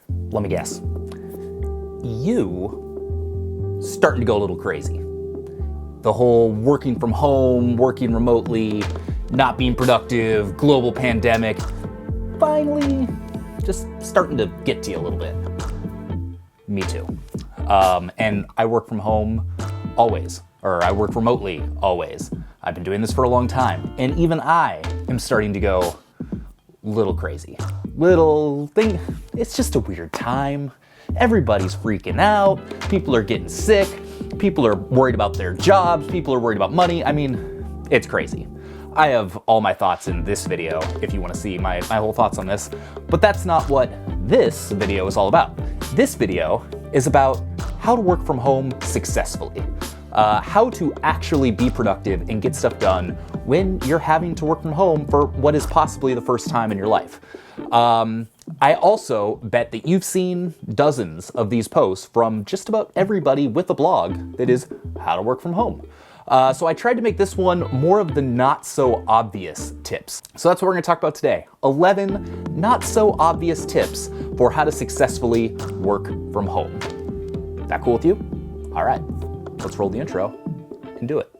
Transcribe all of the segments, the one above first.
Let me guess. You starting to go a little crazy. The whole working from home, working remotely, not being productive, global pandemic, finally just starting to get to you a little bit. Me too. And I work from home always, or I work remotely always. I've been doing this for a long time, and even I am starting to go little crazy. It's just a weird time. Everybody's freaking out. People are getting sick. People are worried about their jobs. People are worried about money. I mean, it's crazy. I have all my thoughts in this video if you want to see my whole thoughts on this, but that's not what this video is all about. This video is about how to work from home successfully. How to actually be productive and get stuff done when you're having to work from home for what is possibly the first time in your life. I also bet that you've seen dozens of these posts from just about everybody with a blog that is how to work from home. So I tried to make this one more of the not so obvious tips. So that's what we're gonna talk about today. 11 not so obvious tips for how to successfully work from home. That cool with you? All right, let's roll the intro and do it.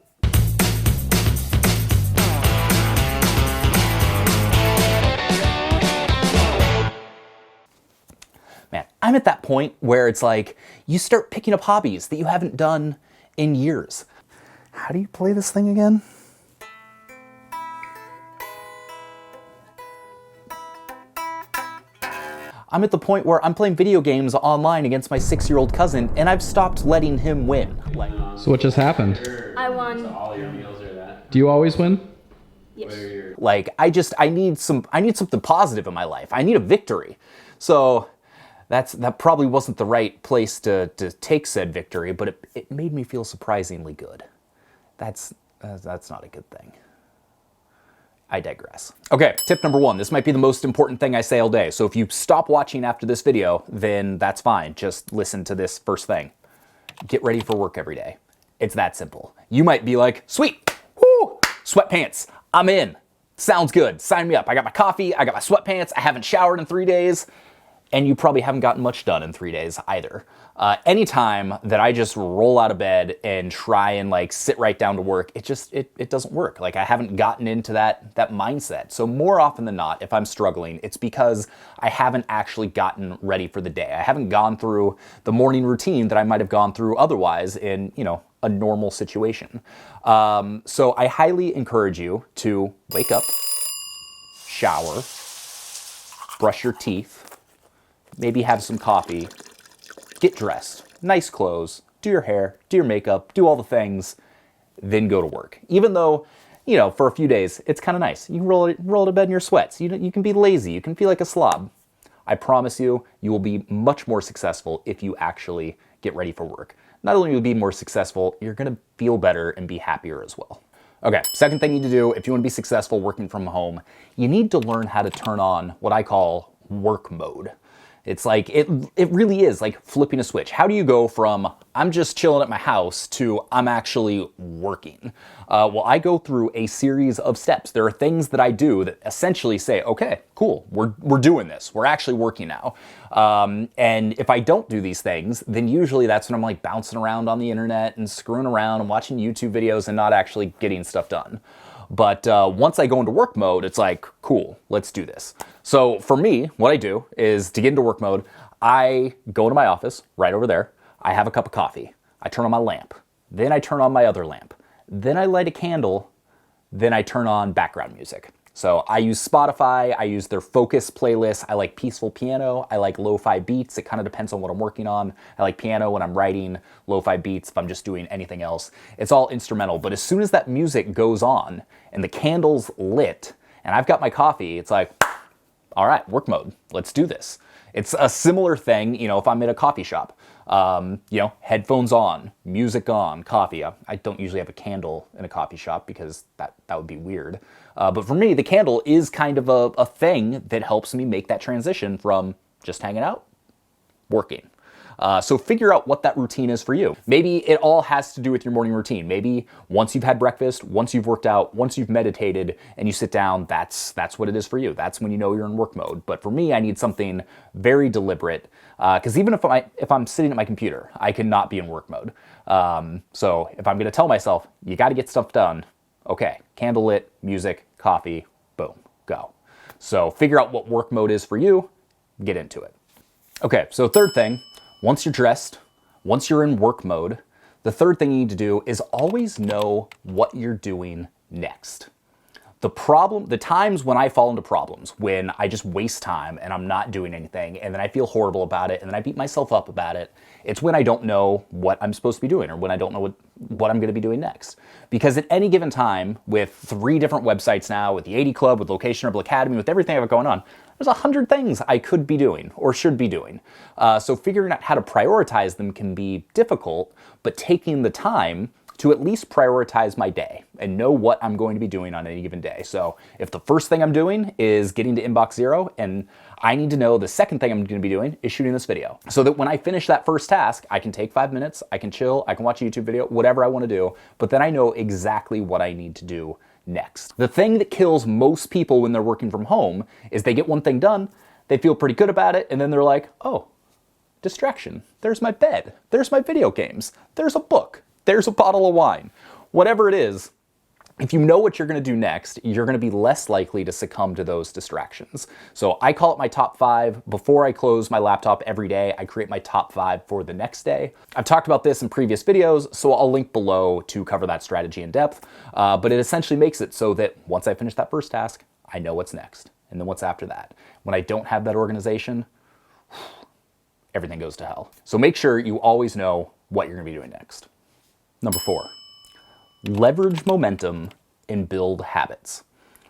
Man, I'm at that point where it's like you start picking up hobbies that you haven't done in years. How do you play this thing again? I'm at the point where I'm playing video games online against my 6-year-old cousin, and I've stopped letting him win. So what just happened? I won. So all your meals are that? Do you always win? Yes. Like, I need something positive in my life. I need a victory. So that probably wasn't the right place to take said victory, but it made me feel surprisingly good. That's not a good thing. I digress. Okay, tip number 1. This might be the most important thing I say all day. So if you stop watching after this video, then that's fine. Just listen to this first thing. Get ready for work every day. It's that simple. You might be like, sweet, whoo, sweatpants, I'm in. Sounds good, sign me up. I got my coffee, I got my sweatpants, I haven't showered in 3 days, and you probably haven't gotten much done in 3 days either. Anytime that I just roll out of bed and try and like sit right down to work, it doesn't work. Like I haven't gotten into that mindset. So more often than not, if I'm struggling, it's because I haven't actually gotten ready for the day. I haven't gone through the morning routine that I might have gone through otherwise in, a normal situation. So I highly encourage you to wake up, shower, brush your teeth, maybe have some coffee, get dressed, nice clothes, do your hair, do your makeup, do all the things, then go to work. Even though, for a few days, it's kind of nice. You can roll to bed in your sweats. You can be lazy. You can feel like a slob. I promise you, you will be much more successful if you actually get ready for work. Not only will you be more successful, you're going to feel better and be happier as well. Okay, second thing you need to do if you want to be successful working from home, you need to learn how to turn on what I call work mode. It's like, it really is like flipping a switch. How do you go from, I'm just chilling at my house to I'm actually working? Well, I go through a series of steps. There are things that I do that essentially say, okay, cool, we're doing this. We're actually working now. And if I don't do these things, then usually that's when I'm like bouncing around on the internet and screwing around and watching YouTube videos and not actually getting stuff done. But once I go into work mode, it's like, cool, let's do this. So for me, what I do is to get into work mode, I go into my office right over there. I have a cup of coffee. I turn on my lamp. Then I turn on my other lamp. Then I light a candle. Then I turn on background music. So I use Spotify. I use their focus playlist. I like peaceful piano. I like lo-fi beats. It kind of depends on what I'm working on. I like piano when I'm writing, lo-fi beats if I'm just doing anything else. It's all instrumental. But as soon as that music goes on and the candle's lit and I've got my coffee, it's like, all right, work mode. Let's do this. It's a similar thing, if I'm at a coffee shop. Headphones on, music on, coffee. I don't usually have a candle in a coffee shop because that would be weird. But for me, the candle is kind of a thing that helps me make that transition from just hanging out, working. So figure out what that routine is for you. Maybe it all has to do with your morning routine. Maybe once you've had breakfast, once you've worked out, once you've meditated, and you sit down, that's what it is for you. That's when you know you're in work mode. But for me, I need something very deliberate, because even if I'm sitting at my computer, I cannot be in work mode. So if I'm going to tell myself, you got to get stuff done, okay, candle lit, music, coffee, boom, go. So figure out what work mode is for you, get into it. Okay, so third thing, once you're dressed, once you're in work mode, the third thing you need to do is always know what you're doing next. The times when I fall into problems, when I just waste time and I'm not doing anything, and then I feel horrible about it, and then I beat myself up about it, it's when I don't know what I'm supposed to be doing, or when I don't know what I'm going to be doing next. Because at any given time, with 3 different websites now, with the 80 Club, with Location Rebel Academy, with everything I've got going on, there's 100 things I could be doing or should be doing. So figuring out how to prioritize them can be difficult, but taking the time to at least prioritize my day and know what I'm going to be doing on any given day. So if the first thing I'm doing is getting to inbox 0, and I need to know the second thing I'm going to be doing is shooting this video, so that when I finish that first task, I can take 5 minutes, I can chill, I can watch a YouTube video, whatever I want to do, but then I know exactly what I need to do next. The thing that kills most people when they're working from home is they get one thing done, they feel pretty good about it, and then they're like, oh, distraction. There's my bed. There's my video games. There's a book. There's a bottle of wine. Whatever it is, if you know what you're going to do next, you're going to be less likely to succumb to those distractions. So I call it my top 5. Before I close my laptop every day, I create my top 5 for the next day. I've talked about this in previous videos, so I'll link below to cover that strategy in depth. But it essentially makes it so that once I finish that first task, I know what's next. And then what's after that. When I don't have that organization, everything goes to hell. So make sure you always know what you're going to be doing next. Number 4, leverage momentum and build habits.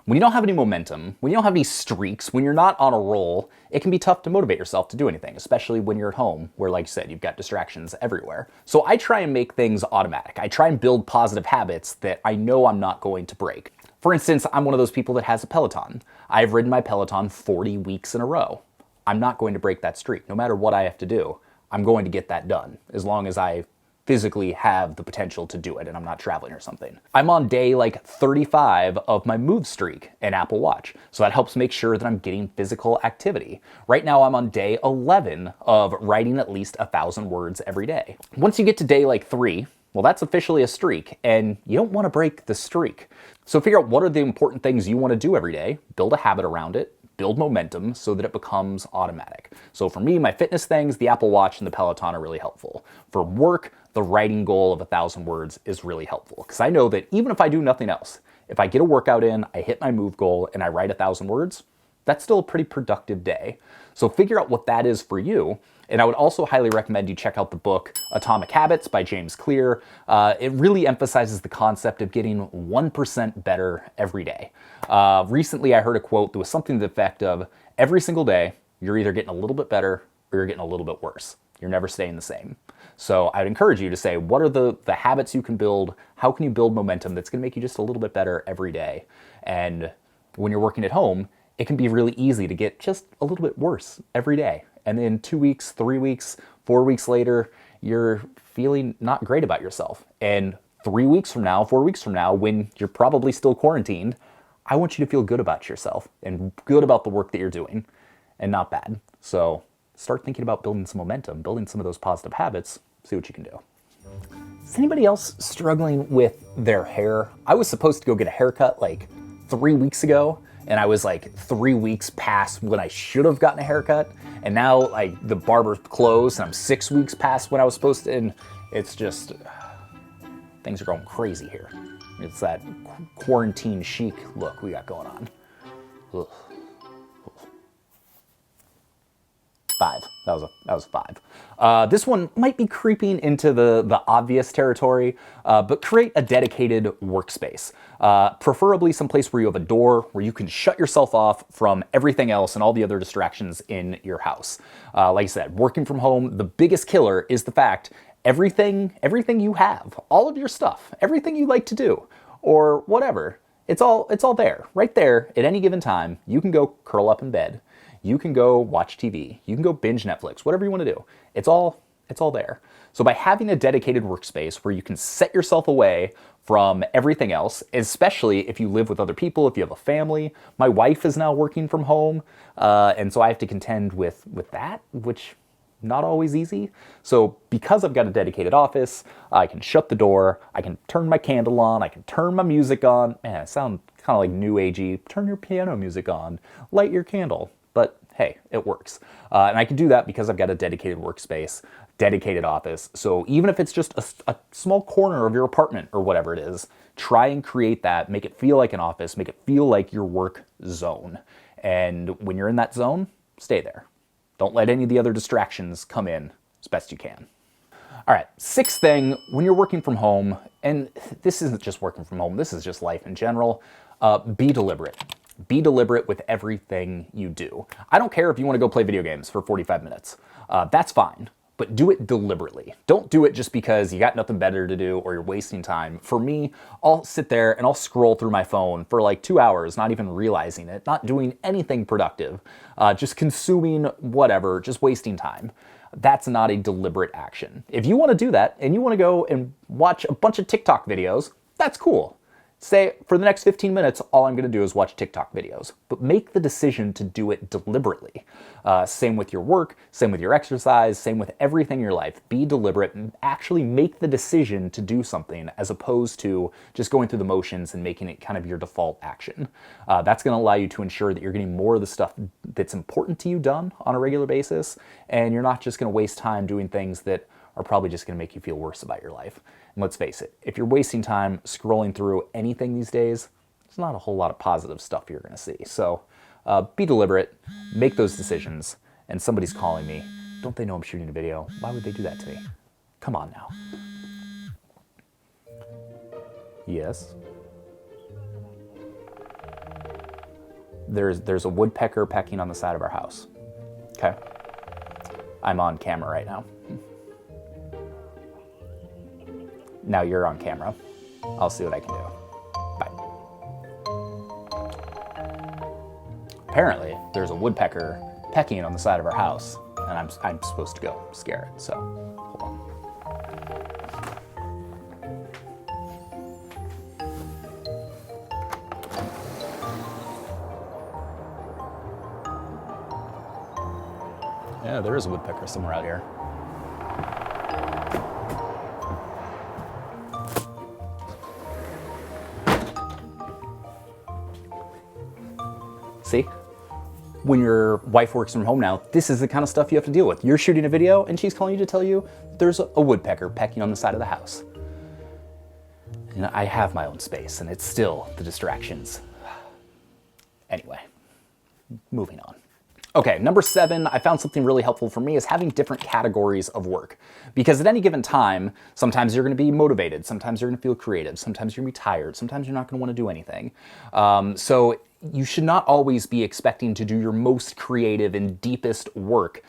When you don't have any momentum, when you don't have any streaks, when you're not on a roll, it can be tough to motivate yourself to do anything, especially when you're at home, where, like you said, you've got distractions everywhere. So I try and make things automatic. I try and build positive habits that I know I'm not going to break. For instance, I'm one of those people that has a Peloton. I've ridden my Peloton 40 weeks in a row. I'm not going to break that streak. No matter what I have to do, I'm going to get that done, as long as I physically have the potential to do it and I'm not traveling or something. I'm on day like 35 of my move streak in Apple Watch, so that helps make sure that I'm getting physical activity. Right now I'm on day 11 of writing at least 1,000 words every day. Once you get to day like 3, well, that's officially a streak, and you don't want to break the streak. So figure out what are the important things you want to do every day, build a habit around it, build momentum so that it becomes automatic. So for me, my fitness things, the Apple Watch and the Peloton are really helpful. For work, the writing goal of 1,000 words is really helpful, because I know that even if I do nothing else, if I get a workout in, I hit my move goal, and I write 1,000 words, that's still a pretty productive day. So figure out what that is for you. And I would also highly recommend you check out the book Atomic Habits by James Clear. It really emphasizes the concept of getting 1% better every day. Recently, I heard a quote that was something to the effect of, every single day, you're either getting a little bit better or you're getting a little bit worse. You're never staying the same. So I'd encourage you to say, what are the habits you can build? How can you build momentum that's going to make you just a little bit better every day? And when you're working at home, it can be really easy to get just a little bit worse every day. And then 2 weeks, 3 weeks, 4 weeks later, you're feeling not great about yourself. And 3 weeks from now, 4 weeks from now, when you're probably still quarantined, I want you to feel good about yourself and good about the work that you're doing and not bad. So start thinking about building some momentum, building some of those positive habits, see what you can do. Is anybody else struggling with their hair? I was supposed to go get a haircut like 3 weeks ago, and I was like 3 weeks past when I should have gotten a haircut. And now like the barber closed and I'm 6 weeks past when I was supposed to, and it's just, things are going crazy here. It's that quarantine chic look we got going on. Ugh. 5. That was 5. This one might be creeping into the obvious territory, but create a dedicated workspace. Preferably someplace where you have a door where you can shut yourself off from everything else and all the other distractions in your house. Like I said, working from home, the biggest killer is the fact everything you have, all of your stuff, everything you like to do, or whatever, it's all there, right there at any given time. You can go curl up in bed. You can go watch TV. You can go binge Netflix, whatever you want to do. It's all It's all there. So by having a dedicated workspace where you can set yourself away from everything else, especially if you live with other people, if you have a family. My wife is now working from home, and so I have to contend with that, which not always easy. So because I've got a dedicated office, I can shut the door, I can turn my candle on, I can turn my music on. Man, I sound kind of like new agey. Turn your piano music on, light your candle. But hey, it works. And I can do that because I've got a dedicated workspace, dedicated office. So even if it's just a small corner of your apartment or whatever it is, try and create that, make it feel like an office, make it feel like your work zone. And when you're in that zone, stay there. Don't let any of the other distractions come in as best you can. All right, sixth thing, when you're working from home, and this isn't just working from home, this is just life in general, be deliberate. Be deliberate with everything you do. I don't care if you want to go play video games for 45 minutes. That's fine, but do it deliberately. Don't do it just because you got nothing better to do or you're wasting time. For me, I'll sit there and I'll scroll through my phone for like 2 hours, not even realizing it, not doing anything productive, just consuming whatever, just wasting time. That's not a deliberate action. If you want to do that and you want to go and watch a bunch of TikTok videos, that's cool. Say, for the next 15 minutes, all I'm going to do is watch TikTok videos. But make the decision to do it deliberately. Same with your work, same with your exercise, same with everything in your life. Be deliberate and actually make the decision to do something as opposed to just going through the motions and making it kind of your default action. That's going to allow you to ensure that you're getting more of the stuff that's important to you done on a regular basis, and you're not just going to waste time doing things that are probably just going to make you feel worse about your life. And let's face it, if you're wasting time scrolling through anything these days, there's not a whole lot of positive stuff you're going to see. So be deliberate, make those decisions, and somebody's calling me. Don't they know I'm shooting a video? Why would they do that to me? Come on now. Yes? There's a woodpecker pecking on the side of our house. Okay? I'm on camera right now. Now you're on camera. I'll see what I can do. Bye. Apparently, there's a woodpecker pecking on the side of our house, and I'm supposed to go scare it, so hold on. Yeah, there is a woodpecker somewhere out here. See? When your wife works from home now, this is the kind of stuff you have to deal with. You're shooting a video and she's calling you to tell you there's a woodpecker pecking on the side of the house. And I have my own space and it's still the distractions. Anyway, moving on. Okay, number 7, I found something really helpful for me is having different categories of work. Because at any given time, sometimes you're gonna be motivated, sometimes you're gonna feel creative, sometimes you're gonna be tired, sometimes you're not gonna wanna do anything. So you should not always be expecting to do your most creative and deepest work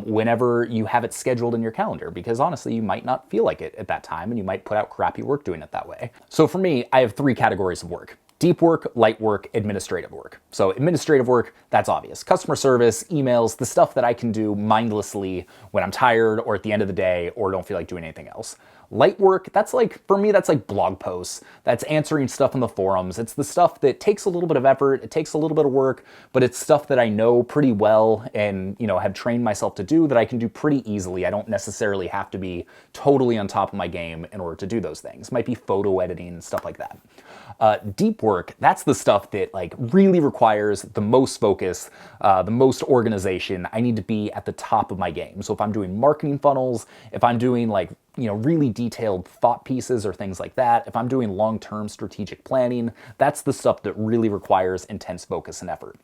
whenever you have it scheduled in your calendar, because honestly, you might not feel like it at that time and you might put out crappy work doing it that way. So for me, I have 3 categories of work. Deep work, light work, administrative work. So administrative work, that's obvious. Customer service, emails, the stuff that I can do mindlessly when I'm tired or at the end of the day or don't feel like doing anything else. Light work, that's like, for me, that's like blog posts. That's answering stuff in the forums. It's the stuff that takes a little bit of effort, it takes a little bit of work, but it's stuff that I know pretty well and, have trained myself to do that I can do pretty easily. I don't necessarily have to be totally on top of my game in order to do those things. It might be photo editing and stuff like that. Deep work, that's the stuff that like really requires the most focus, the most organization. I need to be at the top of my game. So if I'm doing marketing funnels, if I'm doing like, really detailed thought pieces or things like that, if I'm doing long-term strategic planning, that's the stuff that really requires intense focus and effort.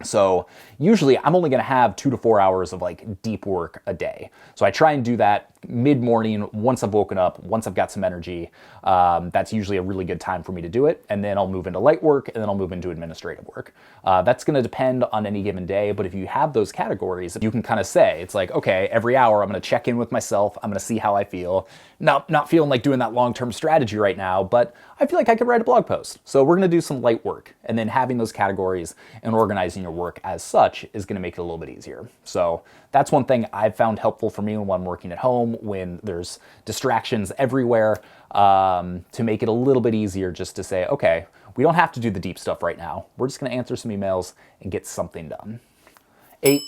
So usually I'm only going to have 2 to 4 hours of like deep work a day. So I try and do that mid-morning once I've woken up, once I've got some energy. That's usually a really good time for me to do it. And then I'll move into light work and then I'll move into administrative work. That's going to depend on any given day. But if you have those categories, you can kind of say, it's like, okay, every hour I'm going to check in with myself. I'm going to see how I feel. Not feeling like doing that long-term strategy right now, but I feel like I could write a blog post. So we're going to do some light work and then having those categories and organizing your work as such is going to make it a little bit easier. So that's one thing I've found helpful for me when I'm working at home, when there's distractions everywhere, to make it a little bit easier just to say, okay, we don't have to do the deep stuff right now. We're just going to answer some emails and get something done. 8,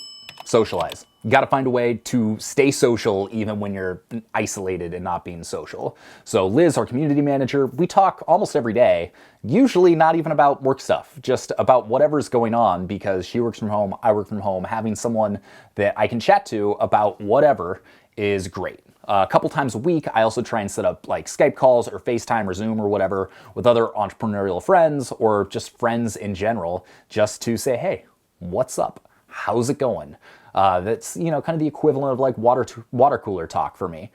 socialize. You got to find a way to stay social even when you're isolated and not being social. So Liz, our community manager, we talk almost every day, usually not even about work stuff, just about whatever's going on, because she works from home, I work from home. Having someone that I can chat to about whatever is great. A couple times a week, I also try and set up like Skype calls or FaceTime or Zoom or whatever with other entrepreneurial friends or just friends in general, just to say, hey, what's up? How's it going? That's, kind of the equivalent of like water cooler talk for me.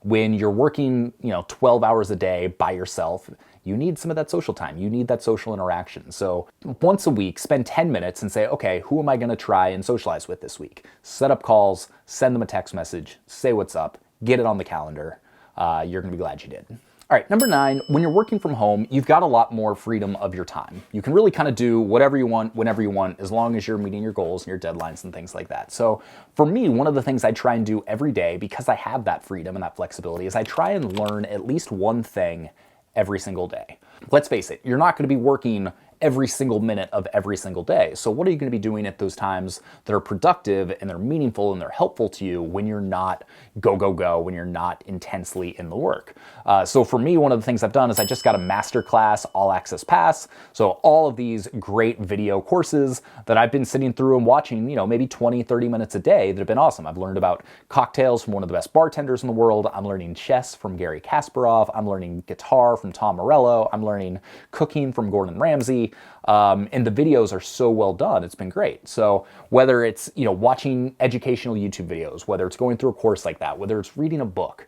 When you're working, 12 hours a day by yourself, you need some of that social time. You need that social interaction. So once a week, spend 10 minutes and say, okay, who am I going to try and socialize with this week? Set up calls, send them a text message, say what's up, get it on the calendar. You're going to be glad you did. All right, number 9, when you're working from home, you've got a lot more freedom of your time. You can really kind of do whatever you want, whenever you want, as long as you're meeting your goals and your deadlines and things like that. So for me, one of the things I try and do every day, because I have that freedom and that flexibility, is I try and learn at least one thing every single day. Let's face it, you're not going to be working every single minute of every single day. So what are you going to be doing at those times that are productive and they're meaningful and they're helpful to you when you're not go, go, go, when you're not intensely in the work? So for me, one of the things I've done is I just got a masterclass all access pass. So all of these great video courses that I've been sitting through and watching, maybe 20, 30 minutes a day that have been awesome. I've learned about cocktails from one of the best bartenders in the world. I'm learning chess from Gary Kasparov. I'm learning guitar from Tom Morello. I'm learning cooking from Gordon Ramsay. And the videos are so well done. It's been great. So whether it's, watching educational YouTube videos, whether it's going through a course like that, whether it's reading a book,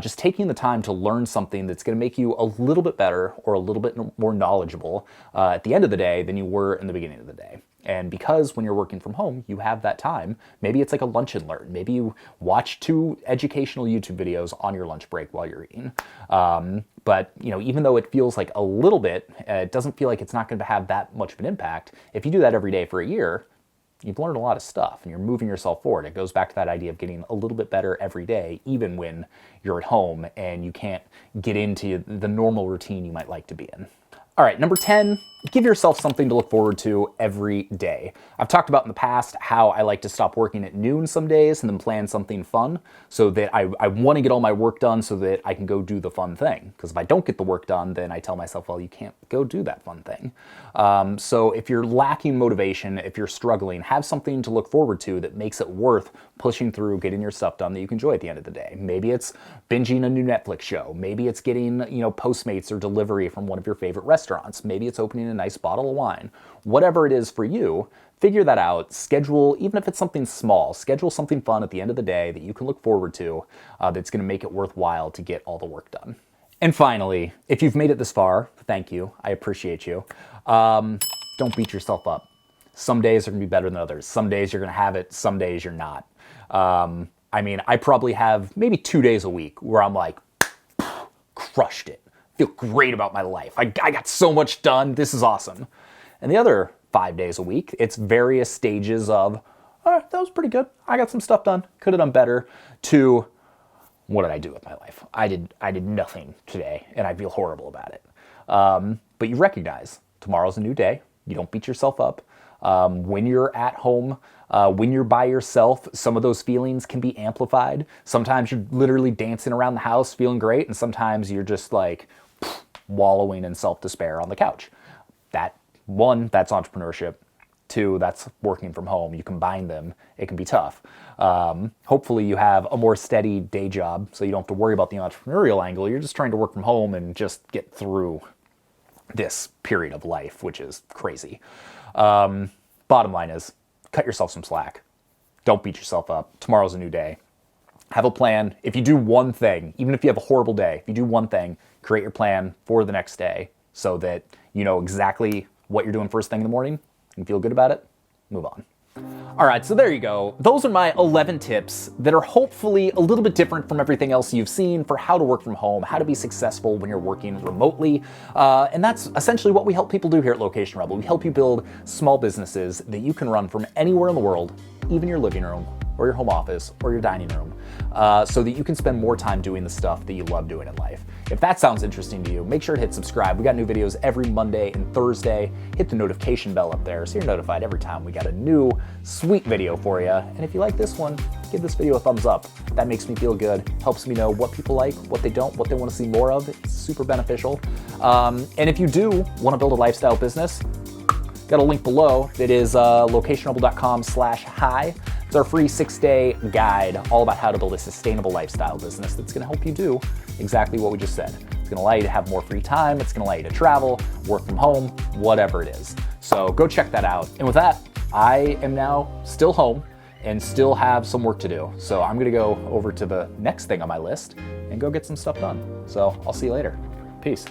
just taking the time to learn something that's going to make you a little bit better or a little bit more knowledgeable at the end of the day than you were in the beginning of the day. And because when you're working from home, you have that time. Maybe it's like a lunch and learn. Maybe you watch 2 educational YouTube videos on your lunch break while you're eating. But, even though it feels like a little bit, it doesn't feel like it's not going to have that much of an impact. If you do that every day for a year, you've learned a lot of stuff and you're moving yourself forward. It goes back to that idea of getting a little bit better every day, even when you're at home and you can't get into the normal routine you might like to be in. All right, number 10, give yourself something to look forward to every day. I've talked about in the past how I like to stop working at noon some days and then plan something fun so that I want to get all my work done so that I can go do the fun thing. Because if I don't get the work done, then I tell myself, well, you can't go do that fun thing. So if you're lacking motivation, if you're struggling, have something to look forward to that makes it worth pushing through, getting your stuff done that you can enjoy at the end of the day. Maybe it's binging a new Netflix show. Maybe it's getting, Postmates or delivery from one of your favorite restaurants. Maybe it's opening a nice bottle of wine. Whatever it is for you, figure that out. Schedule, even if it's something small, schedule something fun at the end of the day that you can look forward to that's going to make it worthwhile to get all the work done. And finally, if you've made it this far, thank you. I appreciate you. Don't beat yourself up. Some days are going to be better than others. Some days you're going to have it. Some days you're not. I probably have maybe 2 days a week where I'm like, crushed it. Feel great about my life. I got so much done. This is awesome. And the other 5 days a week, it's various stages of, all right, that was pretty good. I got some stuff done. Could have done better. To, what did I do with my life? I did nothing today, and I feel horrible about it. But you recognize tomorrow's a new day. You don't beat yourself up. When you're at home, when you're by yourself, some of those feelings can be amplified. Sometimes you're literally dancing around the house feeling great, and sometimes you're just like wallowing in self-despair on the couch. That's entrepreneurship. 2, that's working from home. You combine them, it can be tough. Hopefully you have a more steady day job so you don't have to worry about the entrepreneurial angle. You're just trying to work from home and just get through this period of life, which is crazy. Bottom line is, cut yourself some slack. Don't beat yourself up. Tomorrow's a new day. Have a plan. If you do one thing, even if you have a horrible day, if you do one thing, create your plan for the next day so that you know exactly what you're doing first thing in the morning and feel good about it. Move on. All right, so there you go. Those are my 11 tips that are hopefully a little bit different from everything else you've seen for how to work from home, how to be successful when you're working remotely. And that's essentially what we help people do here at Location Rebel. We help you build small businesses that you can run from anywhere in the world, even your living room or your home office or your dining room, so that you can spend more time doing the stuff that you love doing in life. If that sounds interesting to you, make sure to hit subscribe. We got new videos every Monday and Thursday. Hit the notification bell up there so you're notified every time we got a new sweet video for you. And if you like this one, give this video a thumbs up. That makes me feel good, helps me know what people like, what they don't, what they want to see more of. It's super beneficial. And if you do want to build a lifestyle business, got a link below that is locationrebel.com/hi. It's our free 6-day guide all about how to build a sustainable lifestyle business that's going to help you do exactly what we just said. It's going to allow you to have more free time. It's going to allow you to travel, work from home, whatever it is. So go check that out. And with that, I am now still home and still have some work to do. So I'm going to go over to the next thing on my list and go get some stuff done. So I'll see you later. Peace.